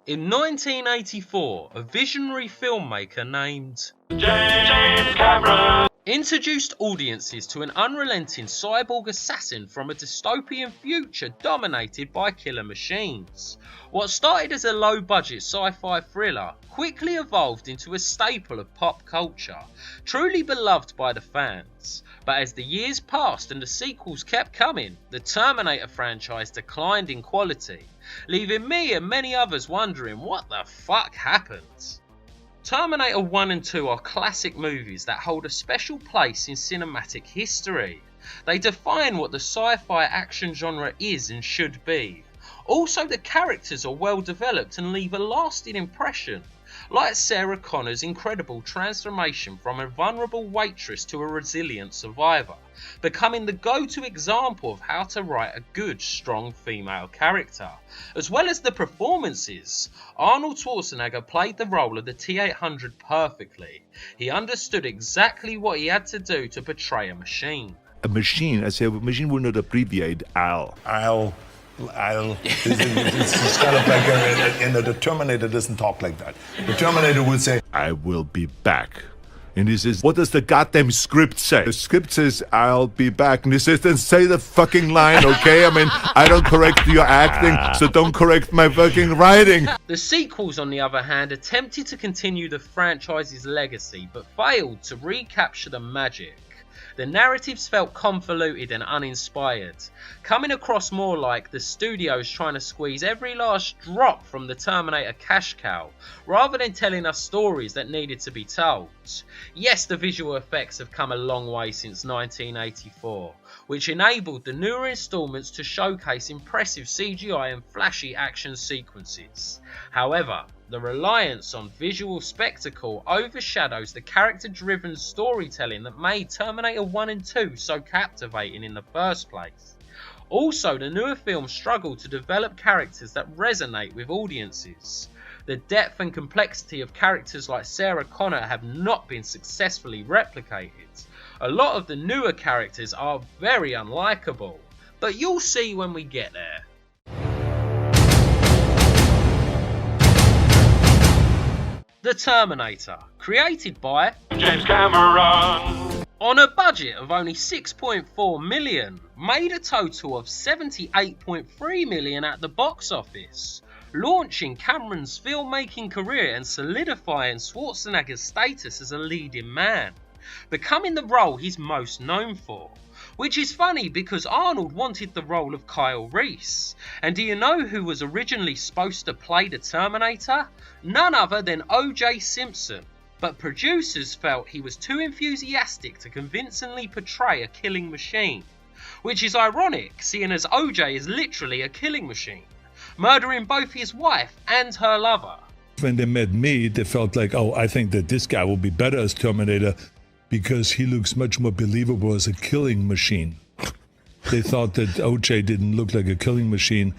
In 1984, a visionary filmmaker named James Cameron introduced audiences to an unrelenting cyborg assassin from a dystopian future dominated by killer machines. What started as a low-budget sci-fi thriller quickly evolved into a staple of pop culture, truly beloved by the fans. But as the years passed and the sequels kept coming, the Terminator franchise declined in quality, leaving me and many others wondering what the fuck happened. Terminator 1 and 2 are classic movies that hold a special place in cinematic history. They define what the sci-fi action genre is and should be. Also, the characters are well developed and leave a lasting impression, like Sarah Connor's incredible transformation from a vulnerable waitress to a resilient survivor, becoming the go-to example of how to write a good, strong female character. As well as the performances, Arnold Schwarzenegger played the role of the T-800 perfectly. He understood exactly what he had to do to portray a machine. A machine, I say a machine will not abbreviate AL. It's kind of like and the Terminator doesn't talk like that. The Terminator will say, I will be back. And he says, what does the goddamn script say? The script says, I'll be back. And he says, then say the fucking line, okay? I mean, I don't correct your acting, so don't correct my fucking writing. The sequels, on the other hand, attempted to continue the franchise's legacy, but failed to recapture the magic. The narratives felt convoluted and uninspired, coming across more like the studios trying to squeeze every last drop from the Terminator cash cow, rather than telling us stories that needed to be told. Yes, the visual effects have come a long way since 1984, which enabled the newer installments to showcase impressive CGI and flashy action sequences. However, the reliance on visual spectacle overshadows the character-driven storytelling that made Terminator 1 and 2 so captivating in the first place. Also, the newer films struggle to develop characters that resonate with audiences. The depth and complexity of characters like Sarah Connor have not been successfully replicated. A lot of the newer characters are very unlikable, but you'll see when we get there. The Terminator, created by James Cameron on a budget of only 6.4 million, made a total of 78.3 million at the box office, launching Cameron's filmmaking career and solidifying Schwarzenegger's status as a leading man, becoming the role he's most known for. Which is funny because Arnold wanted the role of Kyle Reese. And do you know who was originally supposed to play the Terminator? None other than O.J. Simpson. But producers felt he was too enthusiastic to convincingly portray a killing machine. Which is ironic, seeing as O.J. is literally a killing machine, murdering both his wife and her lover. When they met me, they felt like, oh, I think that this guy will be better as Terminator, because he looks much more believable as a killing machine. They thought that O.J. didn't look like a killing machine.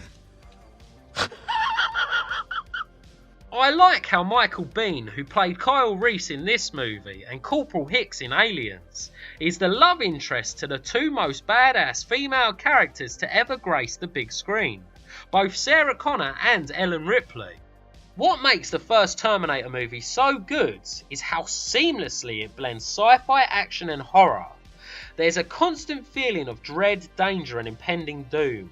I like how Michael Biehn, who played Kyle Reese in this movie and Corporal Hicks in Aliens, is the love interest to the two most badass female characters to ever grace the big screen, both Sarah Connor and Ellen Ripley. What makes the first Terminator movie so good is how seamlessly it blends sci-fi action and horror. There's a constant feeling of dread, danger and impending doom.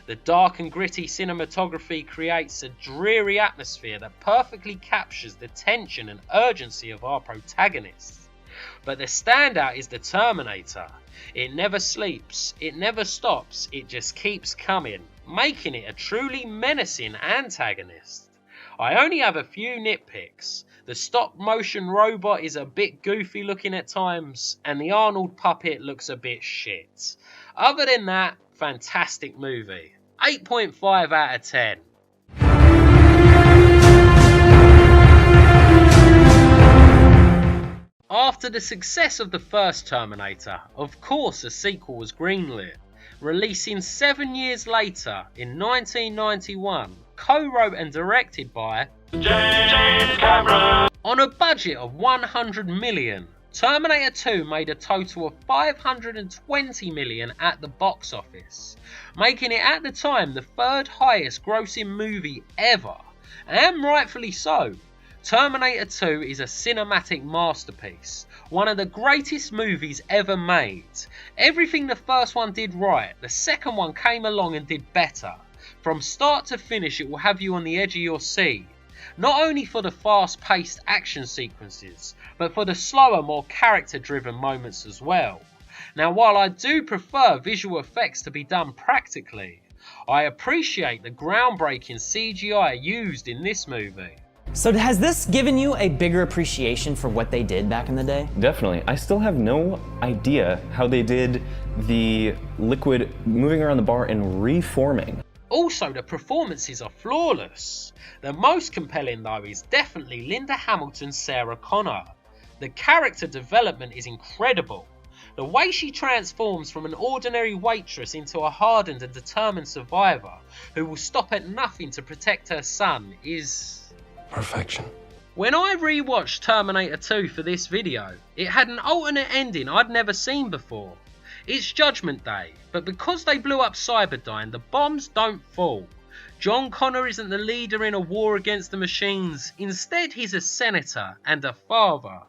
The dark and gritty cinematography creates a dreary atmosphere that perfectly captures the tension and urgency of our protagonists. But the standout is the Terminator. It never sleeps, it never stops, it just keeps coming, making it a truly menacing antagonist. I only have a few nitpicks. The stop motion robot is a bit goofy looking at times, and the Arnold puppet looks a bit shit. Other than that, fantastic movie. 8.5 out of 10. After the success of the first Terminator, of course a sequel was greenlit, releasing 7 years later in 1991, co-wrote and directed by James Cameron. On a budget of 100 million, Terminator 2 made a total of 520 million at the box office, making it at the time the third highest grossing movie ever, and rightfully so. Terminator 2 is a cinematic masterpiece, one of the greatest movies ever made. Everything the first one did right, the second one came along and did better. From start to finish, it will have you on the edge of your seat. Not only for the fast-paced action sequences, but for the slower, more character-driven moments as well. Now, while I do prefer visual effects to be done practically, I appreciate the groundbreaking CGI used in this movie. So has this given you a bigger appreciation for what they did back in the day? Definitely. I still have no idea how they did the liquid moving around the bar and reforming. Also, the performances are flawless. The most compelling though is definitely Linda Hamilton's Sarah Connor. The character development is incredible. The way she transforms from an ordinary waitress into a hardened and determined survivor who will stop at nothing to protect her son is... perfection. When I rewatched Terminator 2 for this video, it had an alternate ending I'd never seen before. It's Judgment Day, but because they blew up Cyberdyne, the bombs don't fall. John Connor isn't the leader in a war against the machines, instead he's a senator and a father,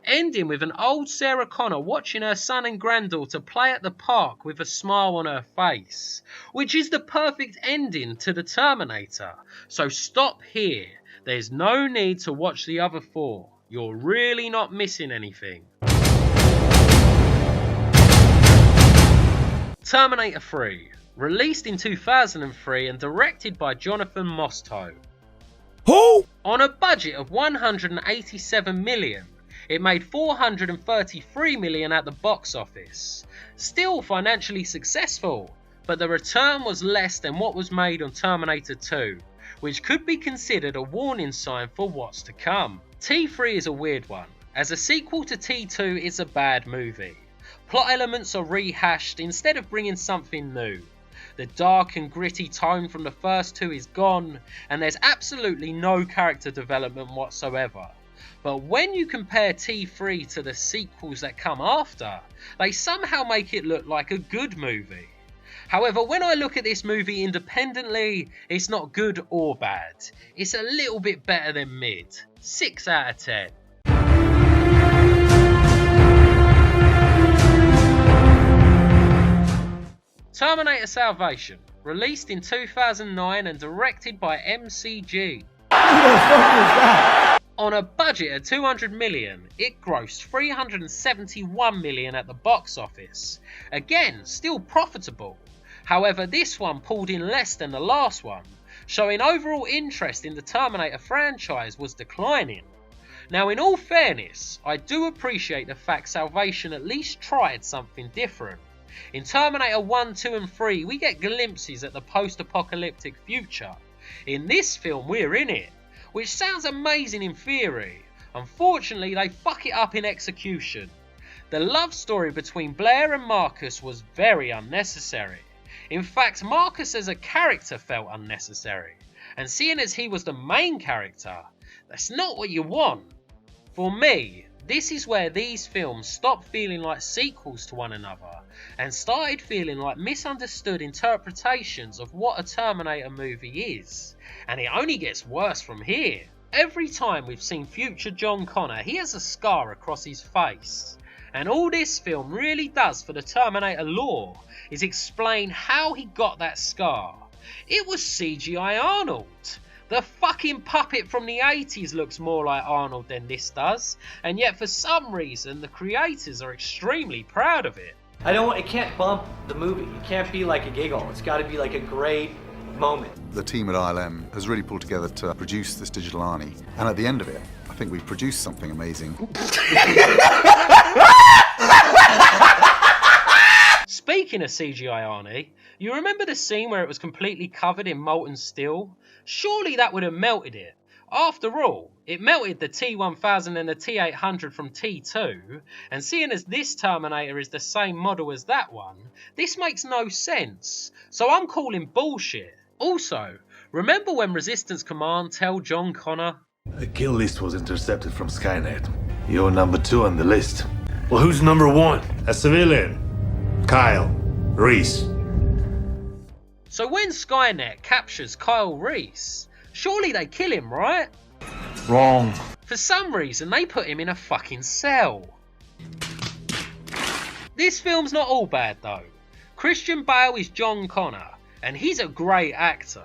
ending with an old Sarah Connor watching her son and granddaughter play at the park with a smile on her face, which is the perfect ending to the Terminator. So stop here, there's no need to watch the other four, you're really not missing anything. Terminator 3, released in 2003 and directed by Jonathan Mostow. Who? On a budget of 187 million, it made 433 million at the box office. Still financially successful, but the return was less than what was made on Terminator 2, which could be considered a warning sign for what's to come. T3 is a weird one, as a sequel to T2 is a bad movie. Plot elements are rehashed instead of bringing something new. The dark and gritty tone from the first two is gone, and there's absolutely no character development whatsoever. But when you compare T3 to the sequels that come after, they somehow make it look like a good movie. However, when I look at this movie independently, it's not good or bad. It's a little bit better than mid. 6 out of 10. Terminator Salvation, released in 2009 and directed by MCG. Who the fuck is that? On a budget of 200 million, it grossed 371 million at the box office. Again, still profitable. However, this one pulled in less than the last one, showing overall interest in the Terminator franchise was declining. Now, in all fairness, I do appreciate the fact Salvation at least tried something different. In Terminator 1, 2 and 3 we get glimpses at the post-apocalyptic future. In this film we're in it, which sounds amazing in theory. Unfortunately they fuck it up in execution. The love story between Blair and Marcus was very unnecessary. In fact, Marcus as a character felt unnecessary, and seeing as he was the main character, that's not what you want. For me, this is where these films stopped feeling like sequels to one another and started feeling like misunderstood interpretations of what a Terminator movie is. And it only gets worse from here. Every time we've seen future John Connor, he has a scar across his face. And all this film really does for the Terminator lore is explain how he got that scar. It was CGI Arnold. The fucking puppet from the 80s looks more like Arnold than this does, and yet for some reason the creators are extremely proud of it. It can't bump the movie. It can't be like a giggle. It's got to be like a great moment. The team at ILM has really pulled together to produce this digital Arnie, and at the end of it, I think we've produced something amazing. Speaking of CGI Arnie, you remember the scene where it was completely covered in molten steel? Surely that would have melted it. After all, it melted the T-1000 and the T-800 from T2, and seeing as this Terminator is the same model as that one, this makes no sense, so I'm calling bullshit. Also, remember when Resistance Command tell John Connor, "The kill list was intercepted from Skynet. You're number 2 on the list." "Well, who's number 1? A civilian. Kyle Reese." So when Skynet captures Kyle Reese, Surely they kill him, right? Wrong. For some reason, they put him in a fucking cell. This film's not all bad though. Christian Bale is John Connor, and he's a great actor.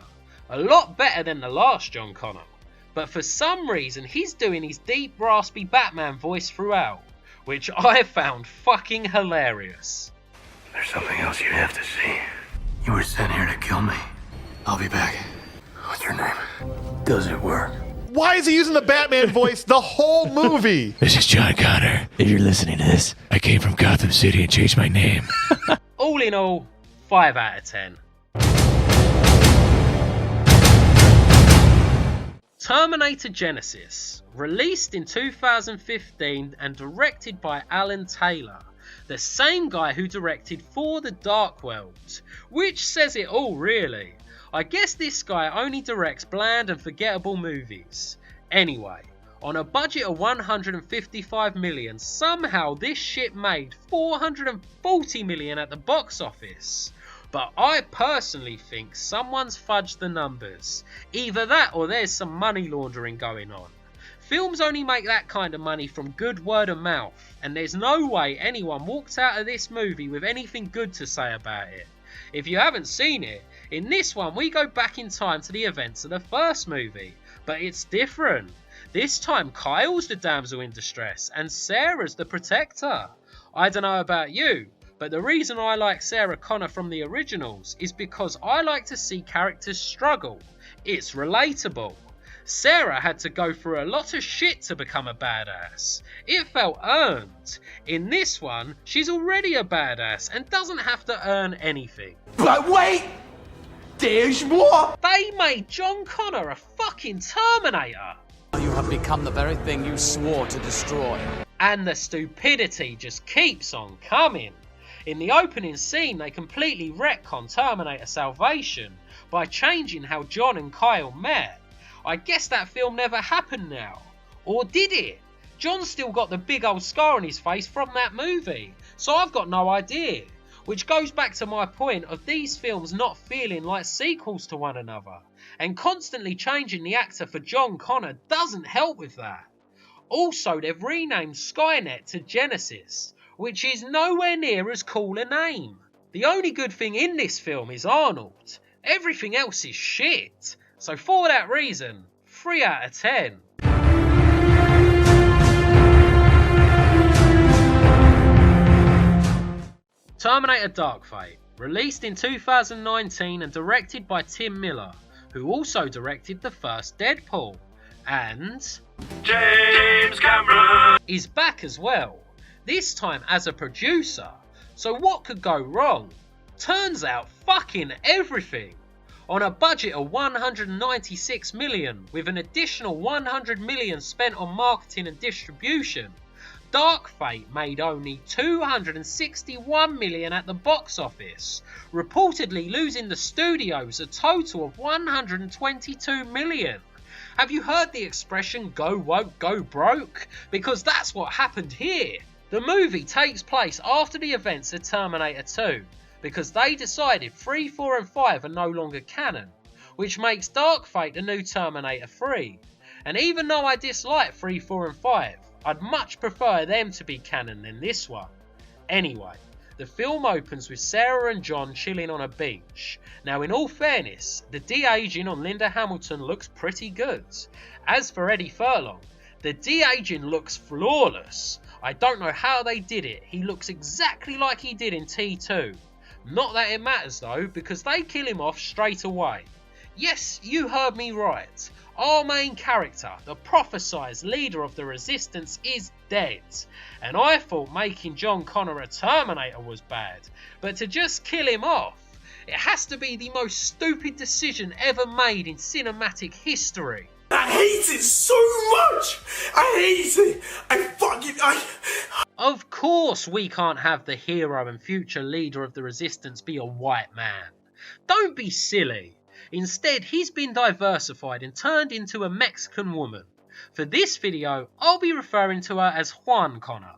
A lot better than the last John Connor. But for some reason, he's doing his deep, raspy Batman voice throughout, which I found fucking hilarious. There's something else you have to see. You were sent here to kill me. I'll be back. What's your name? Does it work? Why is he using the Batman voice the whole movie? This is John Connor. If you're listening to this, I came from Gotham City and changed my name. All in all, 5 out of 10. Terminator Genesis, released in 2015 and directed by Alan Taylor, the same guy who directed For the Dark World, which says it all really. I guess this guy only directs bland and forgettable movies. Anyway, on a budget of 155 million, somehow this shit made 440 million at the box office. But I personally think someone's fudged the numbers. Either that or there's some money laundering going on. Films only make that kind of money from good word of mouth, and there's no way anyone walked out of this movie with anything good to say about it. If you haven't seen it, in this one we go back in time to the events of the first movie, but it's different. This time Kyle's the damsel in distress and Sarah's the protector. I don't know about you, but the reason I like Sarah Connor from the originals is because I like to see characters struggle. It's relatable. Sarah had to go through a lot of shit to become a badass. It felt earned. In this one, she's already a badass and doesn't have to earn anything. But wait! There's more! They made John Connor a fucking Terminator. You have become the very thing you swore to destroy. And the stupidity just keeps on coming. In the opening scene, they completely retcon Terminator Salvation by changing how John and Kyle met. I guess that film never happened now. Or did it? John's still got the big old scar on his face from that movie, so I've got no idea. Which goes back to my point of these films not feeling like sequels to one another, and constantly changing the actor for John Connor doesn't help with that. Also, they've renamed Skynet to Genesis, which is nowhere near as cool a name. The only good thing in this film is Arnold. Everything else is shit. So for that reason, 3 out of 10. Terminator Dark Fate, released in 2019 and directed by Tim Miller, who also directed the first Deadpool, and James Cameron is back as well, this time as a producer. So what could go wrong? Turns out fucking everything. On a budget of 196 million, with an additional 100 million spent on marketing and distribution, Dark Fate made only 261 million at the box office, reportedly losing the studios a total of 122 million. Have you heard the expression go woke, go broke? Because that's what happened here. The movie takes place after the events of Terminator 2, because they decided 3, 4 and 5 are no longer canon, which makes Dark Fate the new Terminator 3. And even though I dislike 3, 4 and 5, I'd much prefer them to be canon than this one. Anyway, the film opens with Sarah and John chilling on a beach. Now in all fairness, the de-aging on Linda Hamilton looks pretty good. As for Eddie Furlong, the de-aging looks flawless. I don't know how they did it, he looks exactly like he did in T2. Not that it matters though, because they kill him off straight away. Yes, you heard me right. Our main character, the prophesized leader of the Resistance, is dead. And I thought making John Connor a Terminator was bad, but to just kill him off, it has to be the most stupid decision ever made in cinematic history. I hate it so much! I hate it! Of course we can't have the hero and future leader of the Resistance be a white man. Don't be silly. Instead, he's been diversified and turned into a Mexican woman. For this video, I'll be referring to her as Juan Connor.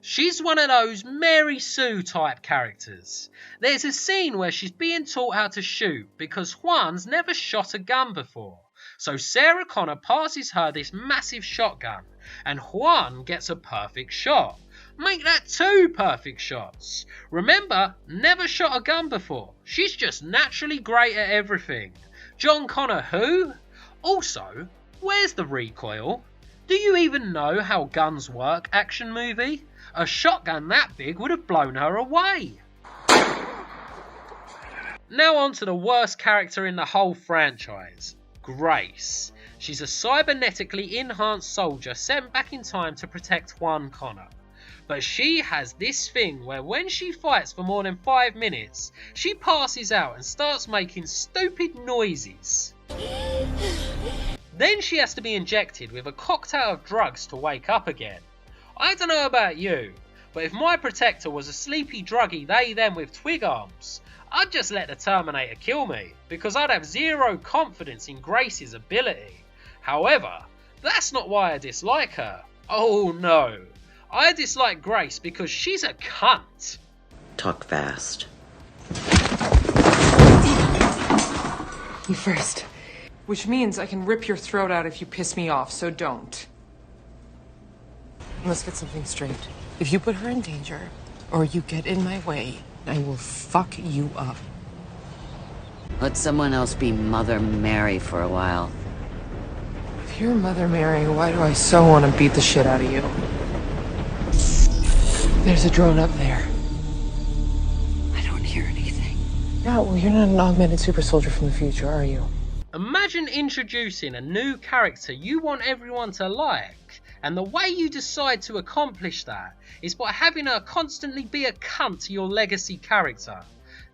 She's one of those Mary Sue type characters. There's a scene where she's being taught how to shoot because Juan's never shot a gun before. So Sarah Connor passes her this massive shotgun, and Juan gets a perfect shot. Make that 2 perfect shots. Remember, never shot a gun before. She's just naturally great at everything. John Connor who? Also, where's the recoil? Do you even know how guns work, action movie? A shotgun that big would have blown her away. Now on to the worst character in the whole franchise, Grace. She's a cybernetically enhanced soldier sent back in time to protect Juan Connor. But she has this thing where when she fights for more than 5 minutes, she passes out and starts making stupid noises. Then she has to be injected with a cocktail of drugs to wake up again. I don't know about you, but if my protector was a sleepy druggy they them with twig arms, I'd just let the Terminator kill me, because I'd have zero confidence in Grace's ability. However, that's not why I dislike her. Oh no. I dislike Grace because she's a cunt. Talk fast. You first. Which means I can rip your throat out if you piss me off, so don't. Let's get something straight. If you put her in danger, or you get in my way, I will fuck you up. Let someone else be Mother Mary for a while. If you're Mother Mary, why do I so want to beat the shit out of you? There's a drone up there. I don't hear anything. Yeah, well, you're not an augmented super soldier from the future, are you? Imagine introducing a new character you want everyone to like, and the way you decide to accomplish that is by having her constantly be a cunt to your legacy character.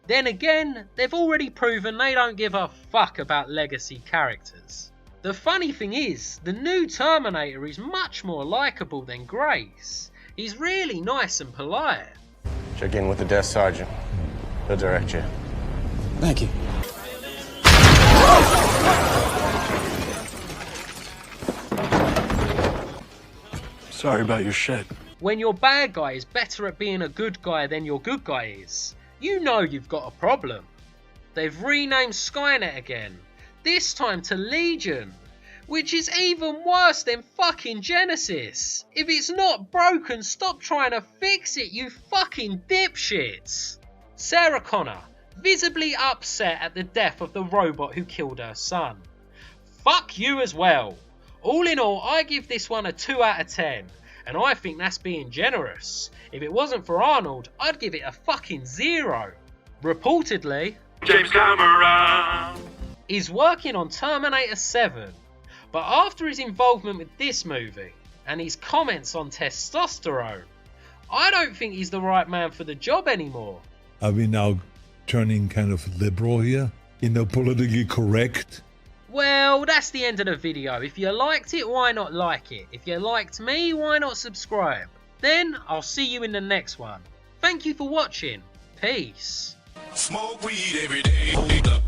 Then again, they've already proven they don't give a fuck about legacy characters. The funny thing is, the new Terminator is much more likeable than Grace. He's really nice and polite. Check in with the desk sergeant. He'll direct you. Thank you. Sorry about your shit. When your bad guy is better at being a good guy than your good guy is, you know you've got a problem. They've renamed Skynet again, this time to Legion, which is even worse than fucking Genesis. If it's not broken, stop trying to fix it, you fucking dipshits. Sarah Connor, visibly upset at the death of the robot who killed her son. Fuck you as well. All in all, I give this one a 2 out of 10, and I think that's being generous. If it wasn't for Arnold, I'd give it a fucking 0. Reportedly, James Cameron is working on Terminator 7, but after his involvement with this movie, and his comments on testosterone, I don't think he's the right man for the job anymore. Are we now turning kind of liberal here? Politically correct? Well, that's the end of the video. If you liked it, why not like it? If you liked me, why not subscribe? Then, I'll see you in the next one. Thank you for watching. Peace. Smoke weed every day. Hold up.